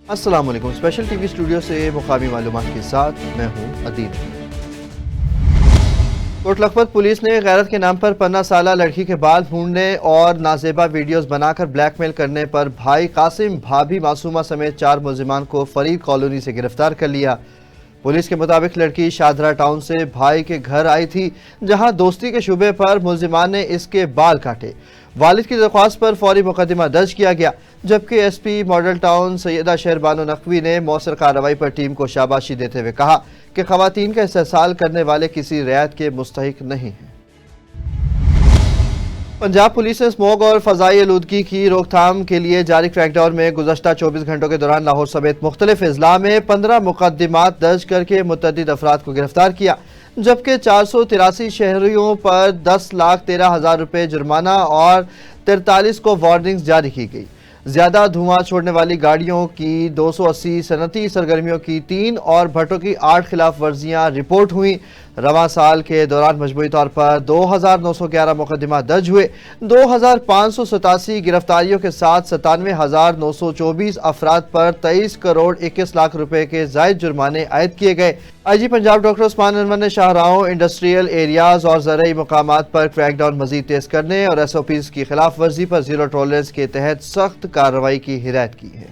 السلام علیکم، special T V studio سے مقامی معلومات کے ساتھ میں ہوں عدیل۔ کوٹ لکھپت پولیس نے غیرت کے نام پر 15 سالہ لڑکی کے بال پھونڈنے اور نازیبا ویڈیوز بنا کر بلیک میل کرنے پر بھائی قاسم، بھابھی معصومہ سمیت 4 ملزمان کو فرید کالونی سے گرفتار کر لیا۔ پولیس کے مطابق لڑکی شاہدرہ ٹاؤن سے بھائی کے گھر آئی تھی، جہاں دوستی کے شبے پر ملزمان نے اس کے بال کاٹے۔ والد کی درخواست پر فوری مقدمہ درج کیا گیا، جبکہ ایس پی ماڈل ٹاؤن سیدہ شہربانو نقوی نے مؤثر کارروائی پر ٹیم کو شاباشی دیتے ہوئے کہا کہ خواتین کا استحصال کرنے والے کسی رعایت کے مستحق نہیں ہیں۔ پنجاب پولیس نے اسموگ اور فضائی آلودگی کی روک تھام کے لیے جاری کریک ڈاؤن میں گزشتہ 24 گھنٹوں کے دوران لاہور سمیت مختلف اضلاع میں 15 مقدمات درج کر کے متعدد افراد کو گرفتار کیا، جبکہ 483 شہریوں پر 10,13,000 روپے جرمانہ اور 43 کو وارننگز جاری کی گئی۔ زیادہ دھواں چھوڑنے والی گاڑیوں کی 280، صنعتی سرگرمیوں کی 3 اور بھٹوں کی 8 خلاف ورزیاں رپورٹ ہوئیں۔ رواں سال کے دوران مجموعی طور پر 2,911 مقدمات درج ہوئے، 2,587 گرفتاریوں کے ساتھ 97,924 افراد پر 23 کروڑ 21 لاکھ روپے کے زائد جرمانے عائد کیے گئے۔ آئی جی پنجاب ڈاکٹر عثمان انور نے شاہراہوں، انڈسٹریل ایریاز اور زرعی مقامات پر کریک ڈاؤن مزید تیز کرنے اور ایس او پیز کی خلاف ورزی پر زیرو ٹالرنس کے تحت سخت کارروائی کی ہدایت کی ہے۔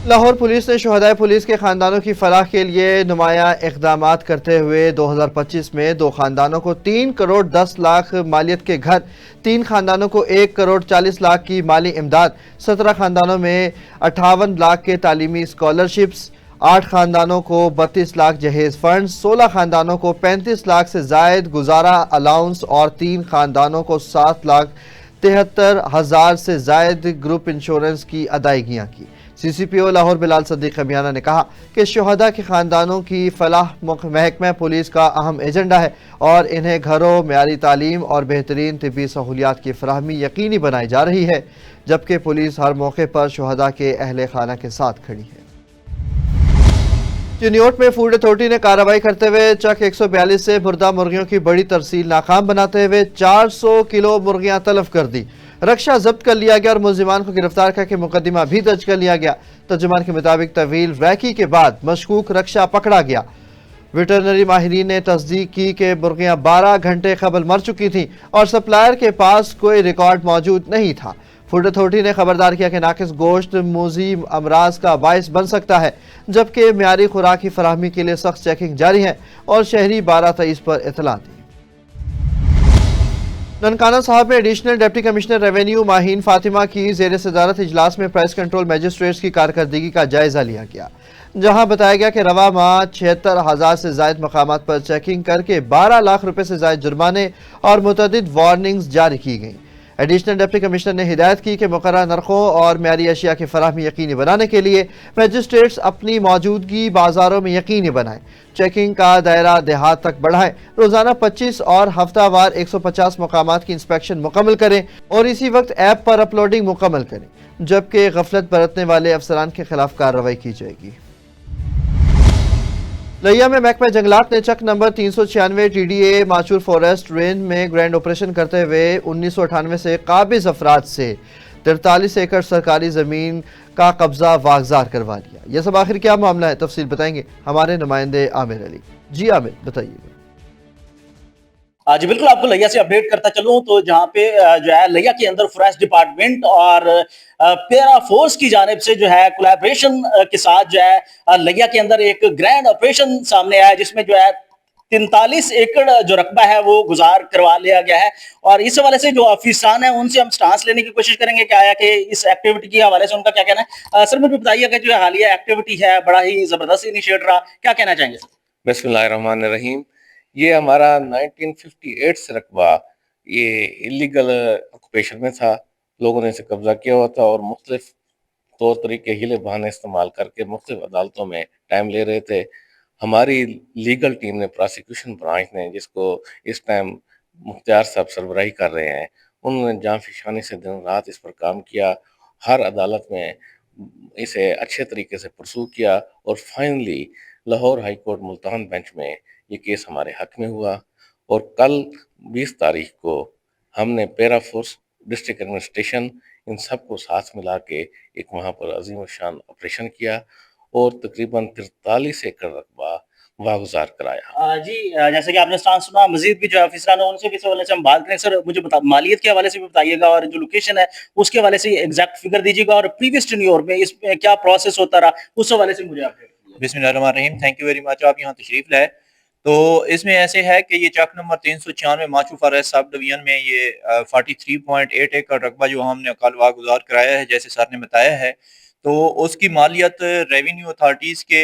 لاہور پولیس نے شہدائے پولیس کے خاندانوں کی فلاح کے لیے نمایاں اقدامات کرتے ہوئے 2025 میں 2 خاندانوں کو 3 کروڑ 10 لاکھ مالیت کے گھر، 3 خاندانوں کو 1 کروڑ 40 لاکھ کی مالی امداد، 17 خاندانوں میں 58 لاکھ کے تعلیمی اسکالرشپس، 8 خاندانوں کو 32 لاکھ جہیز فنڈز، 16 خاندانوں کو 35 لاکھ سے زائد گزارا الاؤنس اور 3 خاندانوں کو 7,73,000 سے زائد گروپ انشورنس کی ادائیگیاں کی۔ سی سی پی او لاہور بلال صدیق خمیانہ نے کہا کہ شہداء کے خاندانوں کی فلاح محکمہ پولیس کا اہم ایجنڈا ہے اور انہیں گھروں، معیاری تعلیم اور بہترین طبی سہولیات کی فراہمی یقینی بنائی جا رہی ہے، جبکہ پولیس ہر موقع پر شہداء کے اہل خانہ کے ساتھ کھڑی ہے۔ چنیوٹ میں فوڈ اتھارٹی نے کارروائی کرتے ہوئے چک 142 سے مردہ مرغیوں کی بڑی ترسیل ناکام بناتے ہوئے 400 کلو مرغیاں تلف کر دی۔ رکشہ ضبط کر لیا گیا اور ملزمان کو گرفتار کر کے مقدمہ بھی درج کر لیا گیا۔ ترجمان کے مطابق طویل ریکی کے بعد مشکوک رکشہ پکڑا گیا۔ ویٹرنری ماہرین نے تصدیق کی کہ مرغیاں 12 گھنٹے قبل مر چکی تھیں اور سپلائر کے پاس کوئی ریکارڈ موجود نہیں تھا۔ فوڈ اتھارٹی نے خبردار کیا کہ ناقص گوشت موذی امراض کا باعث بن سکتا ہے، جبکہ معیاری خوراک کی فراہمی کے لیے سخت چیکنگ جاری ہے اور شہری 12/23 پر اطلاع دی۔ ننکانہ صاحب میں additional deputy commissioner revenue Maheen Fatima کی زیر صدارت اجلاس میں پرائس کنٹرول میجسٹریٹس کی کارکردگی کا جائزہ لیا گیا، جہاں بتایا گیا کہ رواں ماہ 76,000 سے زائد مقامات پر چیکنگ کر کے 12 لاکھ روپے سے زائد جرمانے اور متعدد وارننگز جاری کی گئیں۔ ایڈیشنل ڈپٹی کمشنر نے ہدایت کی کہ مقررہ نرخوں اور معیاری اشیاء کی فراہمی یقینی بنانے کے لیے میجسٹریٹس اپنی موجودگی بازاروں میں یقینی بنائیں، چیکنگ کا دائرہ دیہات تک بڑھائیں، روزانہ 25 اور ہفتہ وار 150 مقامات کی انسپیکشن مکمل کریں اور اسی وقت ایپ پر اپلوڈنگ مکمل کریں، جبکہ غفلت برتنے والے افسران کے خلاف کارروائی کی جائے گی۔ لیا میں محکمہ جنگلات نے چک نمبر 396 T D A Machur forest range میں گرینڈ آپریشن کرتے ہوئے 1998 سے قابض افراد سے 43 ایکڑ سرکاری زمین کا قبضہ واگزار کروا لیا۔ یہ سب آخر کیا معاملہ ہے، تفصیل بتائیں گے ہمارے نمائندے عامر علی۔ جی عامر، بتائیے گا۔ جی بالکل، آپ کو لیا سے اپڈیٹ کرتا چلوں تو جہاں پہ جو ہے لیا کے اندر فوریسٹ ڈپارٹمنٹ اور پیرا فورس کی جانب سے جو ہے کولیبریشن کے ساتھ جو ہے لیا کے اندر ایک گرینڈ آپریشن سامنے آیا، جس میں جو ہے 43 ایکڑ جو رقبہ ہے وہ گزار کروا لیا گیا ہے۔ اور اس حوالے سے جو افسران ہیں ان سے ہم سٹانس لینے کی کوشش کریں گے کہ آیا کہ اس ایکٹیویٹی کے حوالے سے ان کا کیا کہنا ہے۔ سر مجھے بتائیے کہ جو حالیہ ایکٹیویٹی ہے بڑا ہی زبردست انیشیٹ رہا، کیا کہنا چاہیں گے سر؟ بسم اللہ الرحمن الرحیم۔ یہ ہمارا 1958 سے رقبہ یہ انلیگل آکوپیشن میں تھا، لوگوں نے اسے قبضہ کیا ہوا تھا اور مختلف طور طریقے ہیلے بہانے استعمال کر کے مختلف عدالتوں میں ٹائم لے رہے تھے۔ ہماری لیگل ٹیم نے، پراسیکیوشن برانچ نے، جس کو اس ٹائم مختار صاحب سربراہی کر رہے ہیں، انہوں نے جاں فشانی سے دن رات اس پر کام کیا، ہر عدالت میں اسے اچھے طریقے سے پرسو کیا اور finally Lahore high court Multan bench میں یہ کیس ہمارے حق میں ہوا۔ اور کل 20 تاریخ کو ہم نے پیرا فورس ڈسٹرکٹ ایڈمنسٹریشن ان سب کو ساتھ ملا کے ایک وہاں پر عظیم الشان آپریشن کیا اور تقریباً 43 ایکڑ رقبہ واگزار کرایا۔ جی جیسے کہ آپ نے سٹانس سنا، مزید بھی جو افسران ہیں ان سے بھی اس حوالے سے ہم بات کریں۔ سر مجھے مالیت کے حوالے سے بھی بتائیے گا، اور جو لوکیشن ہے اس کے حوالے سے ایگزیکٹ فگر دیجیے گا، اور پریویس ٹینیور میں اس میں کیا پروسیس ہوتا رہا اس حوالے سے مجھے آپ بسم اللہ الرحمن الرحیم۔ تھینک یو ویری مچ، آپ یہاں تشریف لائے۔ تو اس میں ایسے ہے کہ یہ چک نمبر 396 ماچو فارسٹ سب ڈویژن میں یہ 43.8 ایکڑ رقبہ جو ہم نے کل واگزار کرایا ہے، جیسے سر نے بتایا ہے، تو اس کی مالیت ریونیو اتھارٹیز کے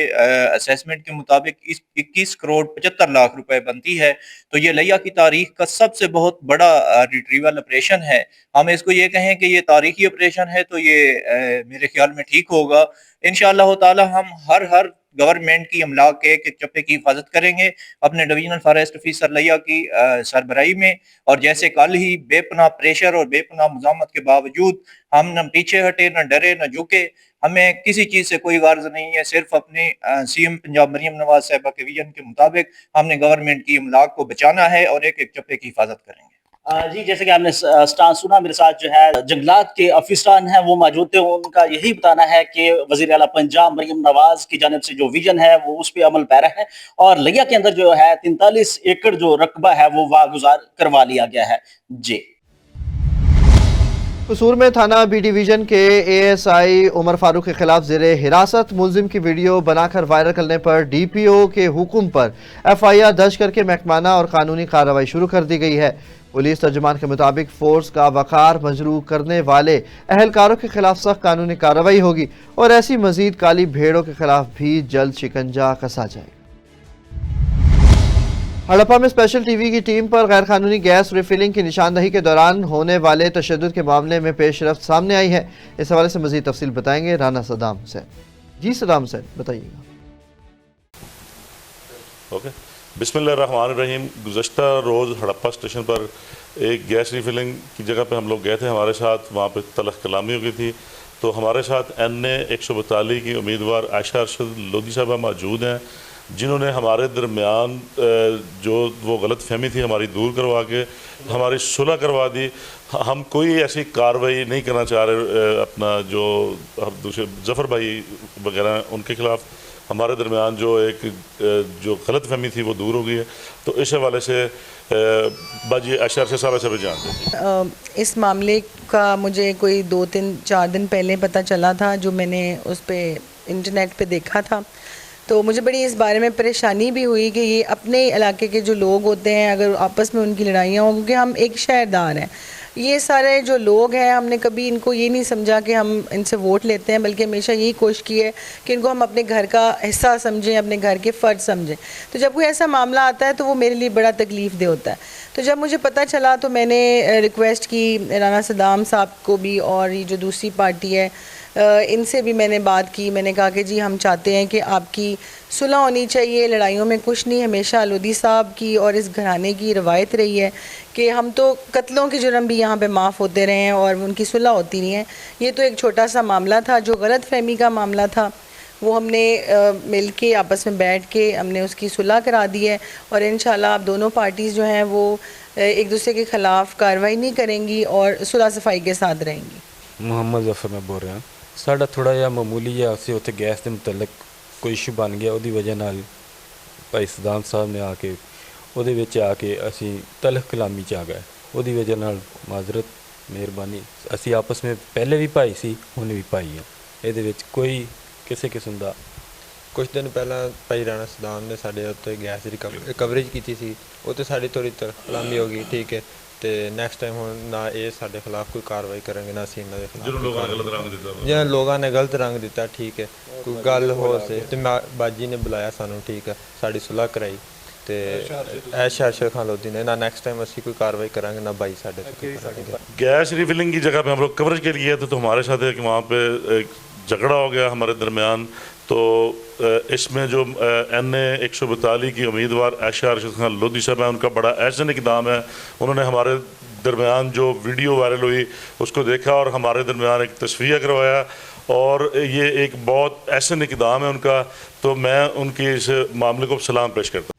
اسیسمنٹ کے مطابق 21 کروڑ 75 لاکھ روپے بنتی ہے۔ تو یہ لیا کی تاریخ کا سب سے بہت بڑا ریٹریول آپریشن ہے۔ ہم اس کو یہ کہیں کہ یہ تاریخی آپریشن ہے تو یہ میرے خیال میں ٹھیک ہوگا۔ انشاءاللہ تعالی ہم ہر گورنمنٹ کی املاک کے ایک چپے کی حفاظت کریں گے اپنے ڈویژنل فارسٹ آفیسر لیا کی سربراہی میں، اور جیسے کل ہی بے پناہ پریشر اور بے پناہ مزاحمت کے باوجود ہم نہ پیچھے ہٹے، نہ ڈرے، نہ جھکے۔ ہمیں کسی چیز سے کوئی غرض نہیں ہے، صرف اپنے سی ایم پنجاب مریم نواز صاحبہ کے ویژن کے مطابق ہم نے گورنمنٹ کی املاک کو بچانا ہے اور ایک ایک چپے کی حفاظت کریں گے۔ جی جیسے کہ آپ نے سٹانس سنا، میرے ساتھ جو ہے جنگلات کے افسران ہیں وہ موجود تھے، ان کا یہی بتانا ہے کہ وزیر اعلیٰ پنجاب مریم نواز کی جانب سے جو ویژن ہے وہ اس پہ عمل پیرا ہے، اور لیا کے اندر جو ہے 43 ایکڑ جو رقبہ ہے وہ واگزار کروا لیا گیا ہے۔ جی قصور میں تھانہ بی ڈویژن کے اے ایس آئی عمر فاروق کے خلاف زیر حراست ملزم کی ویڈیو بنا کر وائرل کرنے پر ڈی پی او کے حکم پر ایف آئی آر درج کر کے محکمانہ اور قانونی کارروائی شروع کر دی گئی ہے۔ پولیس ترجمان کے مطابق فورس کا وقار مجروح کرنے والے اہلکاروں کے خلاف سخت قانونی کارروائی ہوگی، اور ایسی مزید کالی بھیڑوں کے خلاف بھی جلد شکنجہ کسا جائے گا۔ ہڑپا میں اسپیشل ٹی وی کی ٹیم پر غیر قانونی گیس ریفلنگ کی نشاندہی کے دوران ہونے والے تشدد کے معاملے میں پیش رفت سامنے آئی ہے۔ اس حوالے سے مزید تفصیل بتائیں گے رانا صدام حسین۔ جی صدام حسین بتائیے گا۔ اوکے، بسم اللہ الرحمن الرحیم۔ گزشتہ روز ہڑپا اسٹیشن پر ایک گیس ریفلنگ کی جگہ پہ ہم لوگ گئے تھے، ہمارے ساتھ وہاں پہ تلخ کلامی ہو گئی تھی، تو ہمارے ساتھ این اے 142 کی امیدوار عائشہ ارشد لودھی صاحبہ موجود ہیں، جنہوں نے ہمارے درمیان جو وہ غلط فہمی تھی ہماری دور کروا کے ہماری صلح کروا دی۔ ہم کوئی ایسی کارروائی نہیں کرنا چاہ رہے، اپنا جو دوسرے ظفر بھائی وغیرہ ان کے خلاف ہمارے درمیان جو غلط فہمی تھی وہ دور ہو گئی ہے، تو اس حوالے سے باجی عائشہ ارشد صاحبہ سے جان دیں۔ اس معاملے کا مجھے کوئی 2-3-4 دن پہلے پتہ چلا تھا، جو میں نے اس پہ انٹرنیٹ پہ دیکھا تھا، تو مجھے بڑی اس بارے میں پریشانی بھی ہوئی کہ یہ اپنے علاقے کے جو لوگ ہوتے ہیں اگر آپس میں ان کی لڑائیاں ہوں، کیونکہ ہم ایک شہردار ہیں، یہ سارے جو لوگ ہیں ہم نے کبھی ان کو یہ نہیں سمجھا کہ ہم ان سے ووٹ لیتے ہیں، بلکہ ہمیشہ یہی کوشش کی ہے کہ ان کو ہم اپنے گھر کا حصہ سمجھیں، اپنے گھر کے فرد سمجھیں۔ تو جب کوئی ایسا معاملہ آتا ہے تو وہ میرے لیے بڑا تکلیف دہ ہوتا ہے۔ تو جب مجھے پتہ چلا تو میں نے ریکویسٹ کی رانا صدام صاحب کو بھی، اور یہ جو دوسری پارٹی ہے ان سے بھی میں نے بات کی۔ میں نے کہا کہ جی ہم چاہتے ہیں کہ آپ کی صلح ہونی چاہیے، لڑائیوں میں کچھ نہیں۔ ہمیشہ لودھی صاحب کی اور اس گھرانے کی روایت رہی ہے کہ ہم تو قتلوں کے جرم بھی یہاں پہ معاف ہوتے رہے ہیں اور ان کی صلح ہوتی نہیں ہے۔ یہ تو ایک چھوٹا سا معاملہ تھا، جو غلط فہمی کا معاملہ تھا، وہ ہم نے مل کے آپس میں بیٹھ کے ہم نے اس کی صلح کرا دی ہے، اور انشاءاللہ اب دونوں پارٹیز جو ہیں وہ ایک دوسرے کے خلاف کارروائی نہیں کریں گی اور صلح صفائی کے ساتھ رہیں گی۔ محمد ظفر میں بول رہا ہوں۔ ساڈا تھوڑا جہا معمولی جہا سی اتنے گیس کے متعلق کوئی ایشو بن گیا، وہی وجہ نال بھائی صدام صاحب نے آ کے اسی تلخ کلامی چ آ گئے، وہی وجہ نال معذرت، مہربانی۔ اسی آپس میں پہلے بھی بھائی سی، ہن بھی بھائی ہیں، یہ کوئی کسی قسم کا۔ کچھ دن پہلا بھائی رانا صدام نے سارے اتنے گیس کی کوریج کی سی، وہ تو ساری تھوڑی تلخ کلامی ہو گئی، ٹھیک ہے، تو نیکسٹ ٹائم ہوں نہ یہ سارے خلاف کوئی کاروائی کریں گے، نہ اسی انہوں کے خلاف جہاں لوگوں نے غلط رنگ دیتا، ٹھیک ہے، کوئی گل ہو سے تو باجی نے بلایا سانوں، ٹھیک ہے، ساری صلح کرائی، تو عائشہ ارشد خان لودھی نے، نہ نیکسٹ ٹائم اسی کوئی کاروائی کریں گے، نہ بھائی سارے گیس ریفلنگ کی جگہ پہ ہم لوگ کوریج کے لیے تو ہمارے ساتھ ایک وہاں پہ ایک جھگڑا ہو گیا ہمارے درمیان، تو اس میں جو این اے 142 کی امیدوار عائشہ ارشد خان لودھی صاحب ہیں، ان کا بڑا احسن اقدام ہے۔ انہوں نے ہمارے درمیان جو ویڈیو وائرل ہوئی اس کو دیکھا اور ہمارے درمیان ایک تصفیہ کروایا، اور یہ ایک بہت احسن اقدام ہے ان کا، تو میں ان کی اس معاملے کو سلام پیش کرتا ہوں۔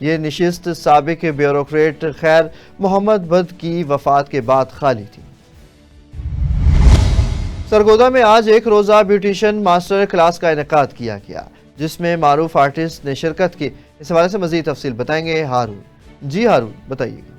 یہ نشست سابق بیوروکریٹ خیر محمد بد کی وفات کے بعد خالی تھی۔ سرگودا میں آج ایک روزہ بیوٹیشین ماسٹر کلاس کا انعقاد کیا گیا، جس میں معروف آرٹسٹ نے شرکت کی۔ اس حوالے سے مزید تفصیل بتائیں گے ہارون۔ جی ہارون، بتائیے گا۔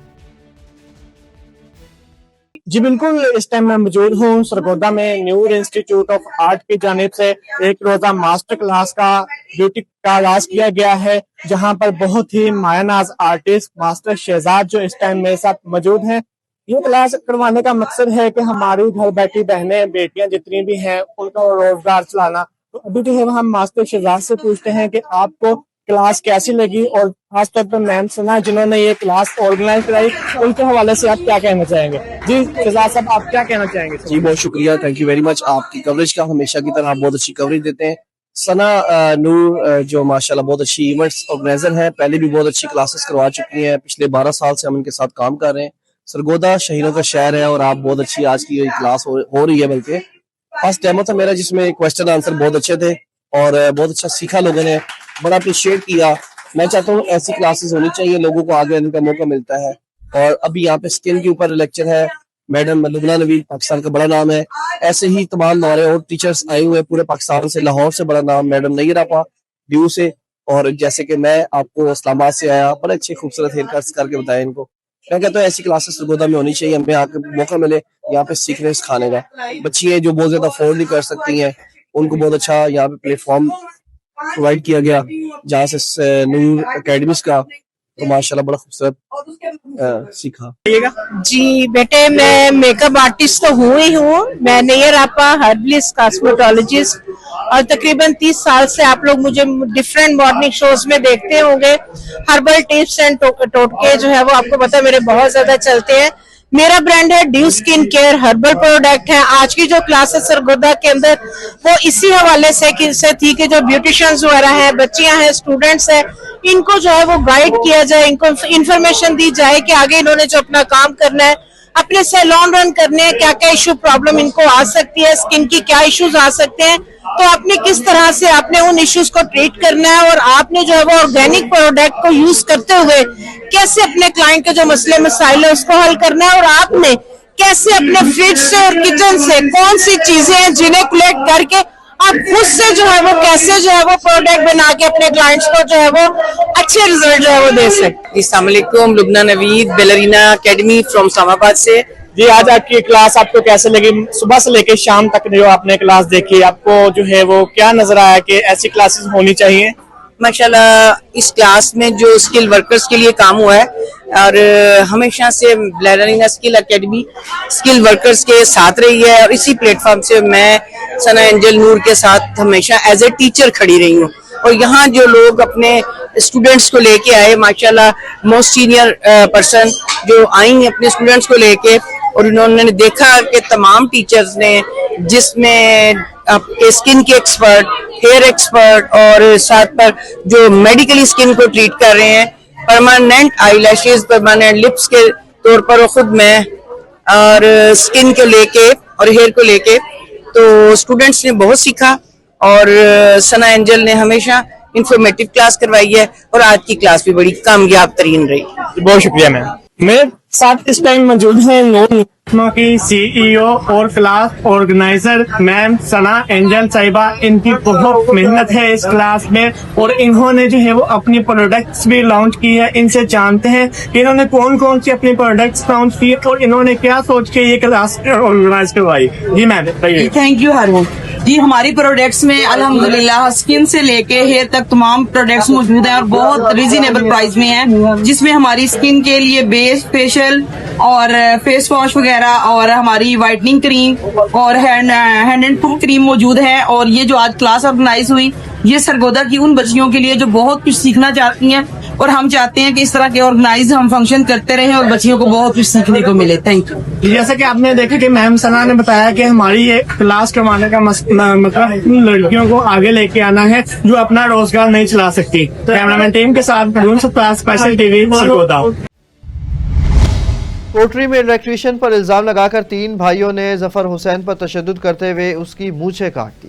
جی بالکل، اس ٹائم میں موجود ہوں سرگودا میں نیور انسٹیٹیوٹ آف آرٹ کی جانب سے ایک روزہ ماسٹر کلاس کا بیوٹی کا آغاز کیا گیا ہے، جہاں پر بہت ہی مایہ ناز آرٹسٹ ماسٹر شہزاد جو اس ٹائم میرے ساتھ موجود ہیں۔ یہ کلاس کروانے کا مقصد ہے کہ ہماری گھر بیٹھی بہنیں بیٹیاں جتنی بھی ہیں ان کا روزگار چلانا۔ تو ابھی جو ہے ہم ماسٹر شہزاد سے پوچھتے ہیں کہ آپ کو کلاس کیسی لگی، اور خاص طور پر میم سنا جنہوں نے یہ کلاس آرگنائز کرائی، ان کے حوالے سے آپ کیا کہنا چاہیں گے؟ جی شہزاد صاحب، آپ کیا کہنا چاہیں گے؟ جی بہت شکریہ، تھینک یو ویری مچ۔ آپ کی کوریج کا ہمیشہ کی طرح بہت اچھی کوریج دیتے ہیں۔ ثنا نور جو ماشاءاللہ بہت اچھی ایونٹس آرگنائزر ہیں، پہلے بھی بہت اچھی کلاسز کروا چکی ہیں، پچھلے 12 سال سے ہم ان کے ساتھ کام کر رہے ہیں۔ سرگودا شہیروں کا شہر ہے اور آپ بہت اچھی آج کی کلاس ہو رہی ہے، بلکہ فرسٹ ڈیمو تھا میرا جس میں کوسچن آنسر بہت اچھے تھے اور بہت اچھا سیکھا، لوگوں نے بڑا اپریشیٹ کیا۔ میں چاہتا ہوں ایسی کلاسز ہونی چاہیے، لوگوں کو آگے آنے کا موقع ملتا ہے۔ اور ابھی یہاں پہ سکن کے اوپر لیکچر ہے، میڈم لبنہ نوید پاکستان کا بڑا نام ہے، ایسے ہی تمام ہمارے اور ٹیچرز آئے ہوئے پورے پاکستان سے، لاہور سے بڑا نام میڈم نیر آپا ڈیو سے، اور جیسے کہ میں آپ کو اسلام آباد سے آیا، بڑے اچھے خوبصورت ہیئر کٹس کر کے بتائے ان کو۔ میں کہتا ہوں ایسی کلاسز سرگودا میں ہونی چاہیے، ہمیں آ کے موقع ملے یہاں پہ سیکھنے سکھانے کا۔ بچی ہیں جو بہت زیادہ افورڈ نہیں کر سکتی ہیں، ان کو بہت اچھا یہاں پہ پلیٹ فارم پرووائڈ کیا گیا، جہاں سے نور اکیڈمیز کا تو ماشاءاللہ بڑا خوبصورت سیکھا۔ جی بیٹے، میں میک اپ آرٹسٹ تو ہوں ہی ہوں، میں نیر آپا ہربلسٹ کاسمیٹولوجسٹ، اور تقریباً 30 سال سے آپ لوگ مجھے ڈفرینٹ مارننگ شوز میں دیکھتے ہوں گے۔ ہربل ٹپس اینڈ ٹوٹکے جو ہے وہ آپ کو پتا میرے بہت زیادہ چلتے ہیں۔ میرا برانڈ ہے ڈیو سکن کیئر، ہربل پروڈکٹ ہے۔ آج کی جو کلاس ہے سرگودا کے اندر وہ اسی حوالے سے تھی کہ جو بیوٹیشنز وغیرہ ہیں، بچیاں ہیں، اسٹوڈنٹس ہیں، ان کو جو ہے وہ گائیڈ کیا جائے، ان کو انفارمیشن دی جائے کہ آگے انہوں نے جو اپنا کام کرنا ہے، اپنے سیلون رن کرنے ہیں، کیا کیا ایشو پرابلم ان کو آ سکتی ہے، اسکن کی کیا ایشوز آ سکتے ہیں، تو آپ نے کس طرح سے آپ نے ان ایشوز کو ٹریٹ کرنا ہے، اور آپ نے جو ہے وہ آرگینک پروڈکٹ کو یوز کرتے ہوئے کیسے اپنے کلائنٹ کے جو مسئلے مسائل ہیں اس کو حل کرنا ہے، اور آپ نے کیسے اپنے فریج سے اور کچن سے کون سی چیزیں ہیں جنہیں کلیکٹ کر کے آپ خود سے جو ہے وہ کیسے جو ہے وہ پروڈکٹ بنا کے اپنے کلائنٹس کو جو ہے وہ اچھے رزلٹ جو ہے وہ دے سکتے۔ السلام علیکم، لبنہ نوید بیلرینا اکیڈمی فرام اسلام آباد سے۔ جی آج آپ کی کلاس آپ کو کیسے لگی؟ صبح سے لے کے شام تک جو آپ نے کلاس دیکھی، آپ کو جو ہے وہ کیا نظر آیا کہ ایسی کلاسز ہونی چاہیے؟ ماشاءاللہ اس کلاس میں جو اسکل ورکرز کے لیے کام ہوا ہے، اور ہمیشہ سے ballerina skill academy skill workers کے ساتھ رہی ہے، اور اسی پلیٹ فارم سے میں ثنا اینجل نور کے ساتھ ہمیشہ ایز اے ٹیچر کھڑی رہی ہوں۔ اور یہاں جو لوگ اپنے اسٹوڈنٹس کو لے کے آئے، ماشاءاللہ موسٹ سینئر پرسن جو آئی ہیں اپنے اسٹوڈنٹس کو لے کے، اور انہوں نے دیکھا کہ تمام ٹیچرز نے، جس میں اسکن کے ایکسپرٹ، ہیئر ایکسپرٹ، اور ساتھ پر جو میڈیکلی اسکن کو ٹریٹ کر رہے ہیں، پرماننٹ آئی لیشز، پرماننٹ لپس کے طور پر خود میں، اور اسکن کو لے کے اور ہیئر کو لے کے، تو اسٹوڈنٹس نے بہت سیکھا، اور ثنا اینجل نے ہمیشہ انفارمیٹیو کلاس کروائی ہے، اور آج کی کلاس بھی بڑی کامیاب ترین رہی۔ بہت شکریہ میم۔ میرے ساتھ اس ٹائم موجود ہیں نور کی سی ای او اور کلاس آرگنائزر میم ثنا اینجل صاحبہ۔ ان کی بہت محنت ہے اس کلاس میں، اور انہوں نے جو ہے وہ اپنی پروڈکٹس بھی لانچ کی ہے۔ ان سے جانتے ہیں کہ انہوں نے کون کون سی اپنی پروڈکٹس لانچ کی اور انہوں نے کیا سوچ کے یہ کلاس آرگنائز کروائی۔ جی میم بتائیے۔ تھینک یو ہارون جی۔ ہماری پروڈکٹس میں الحمدللہ اسکن سے لے کے ہیئر تک تمام پروڈکٹس موجود ہیں، اور بہت ریزنیبل پرائز میں ہیں، جس میں ہماری اسکن کے لیے بیس، فیشل اور فیس واش وغیرہ، اور ہماری وائٹننگ کریم اور ہینڈ اینڈ فٹ کریم موجود ہے۔ اور یہ جو آج کلاس آرگنائز ہوئی، یہ سرگودا کی ان بچیوں کے لیے جو بہت کچھ سیکھنا چاہتی ہیں، اور ہم چاہتے ہیں کہ اس طرح کے آرگنائز ہم فنکشن کرتے رہیں اور بچیوں کو بہت کچھ سیکھنے کو ملے۔ Thank you. جیسا کہ آپ نے دیکھا کہ میم ثنا نے بتایا کہ ہماری یہ کلاس کروانے کا مطلب لڑکیوں کو آگے لے کے آنا ہے جو اپنا روزگار نہیں چلا سکتی۔ کیمرامین ٹیم کے ساتھ special T V Sargodha. Kotri میں الیکٹریشین پر الزام لگا کر 3 بھائیوں نے ظفر حسین پر تشدد کرتے ہوئے اس کی مونچھیں کاٹ دی۔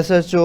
SHO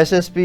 SSP